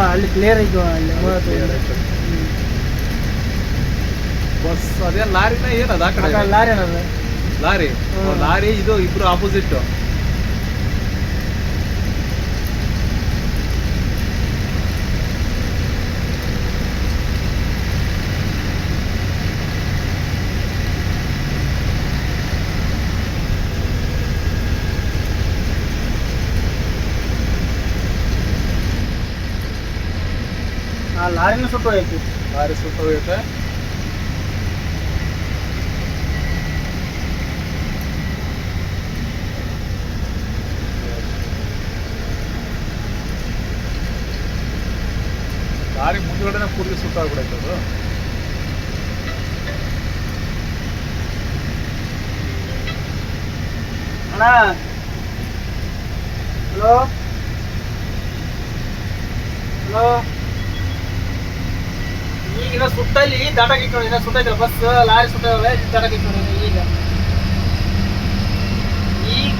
ಅಲ್ಲಿ ಕ್ಲಿಯರ್ ಐತಿ ಅಲ್ಲಿ ಬಸ್ ಅದೇ ಲಾರಿನ ಏನದ ಆ ಕಡೆ ಲಾರಿ ಏನದ ಲಾರಿ ಲಾರಿ ಇದು ಇಬ್ರು ಆಪೋಸಿಟ್ ಲಾರಿನ ಸುಟ್ಟೋಯ್ತು ಲಾರಿ ಸುಟ್ಟೋಗೈತೆ ಲಾರಿ ಮುಂದ್ಗಡೆನೆ ಪೂರ್ತಿ ಸುಟ್ಟಾಗ್ಬಿಡೈತೆ ಅದು ಅಣ್ಣ ಹಲೋ ಹಲೋ ಈಗಿನ ಸುಟ್ಟಲ್ಲಿ ದಾಟಾಕಿತ್ತು ನೋಡಿ ಸುಟ್ಟೈತಲ್ಲ ಬಸ್ ಲಾರಿ ಸುಟ್ಟಲ್ಲ ದಾಟಾಕಿತ್ತು ನೋಡಿ ಈಗ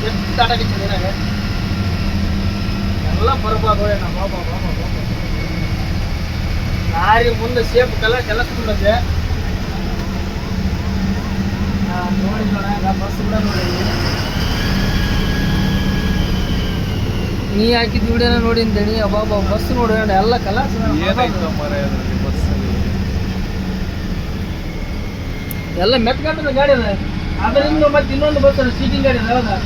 ಎಷ್ಟು ದಾಟಾಕಿತ್ತು ನೋಡಿ ಎಲ್ಲ ಬರ್ಬಾರ್ದು ನಮ್ಮ ಲಾರಿ ಮುಂದೆ ಸೇಫ್ ಎಲ್ಲ ಸುಟ್ಟಂತೆ ನೋಡಿ ನೋಡ ಬಸ್ ಕೂಡ ನೋಡಿ ನೀ ಹಾಕಿದ ವಿಡಿಯೋನ ನೋಡಿ ಅಂತೇಳಿ ಅಬ್ಬಾ ಬಸ್ ನೋಡಿ ಎಲ್ಲ ಕಲರ್ಸ್ ಎಲ್ಲ ಮೆತ್ಕೊಂಡ್ರೆ ಗಾಡಿ ಅದ ಅದರಿಂದ ಮತ್ತೆ ಇನ್ನೊಂದು ಬಸ್ ಅದ ಸೀಟಿಂಗ್ ಗಾಡಿ ಅದ ಹೌದಾ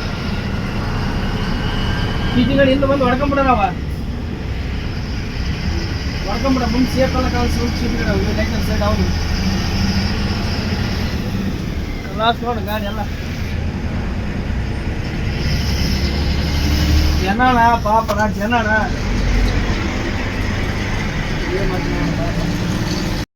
ಸೀಟಿಂಗ್ ಗಾಡಿ ಇಂದ ಬಂದು ಹೊಡ್ಕೊಂಡ್ಬಿಡ ನಾವ ಹೊಡ್ಕೊಂಡ್ಬಿಡ ಮುಂದೆ ಸೇಫ್ ಎಲ್ಲ ಕಲರ್ಸ್ ಸೀಟಿಂಗ್ ಲೈಸೆನ್ಸ್ ಸೈಡ್ ಹೌದು ಕಲರ್ಸ್ ನೋಡಿ ಗಾಡಿ ಎಲ್ಲ ಜನನ ಪಾಪನ ಜನನ ಏನು ಮಾಡ್ತೀನಿ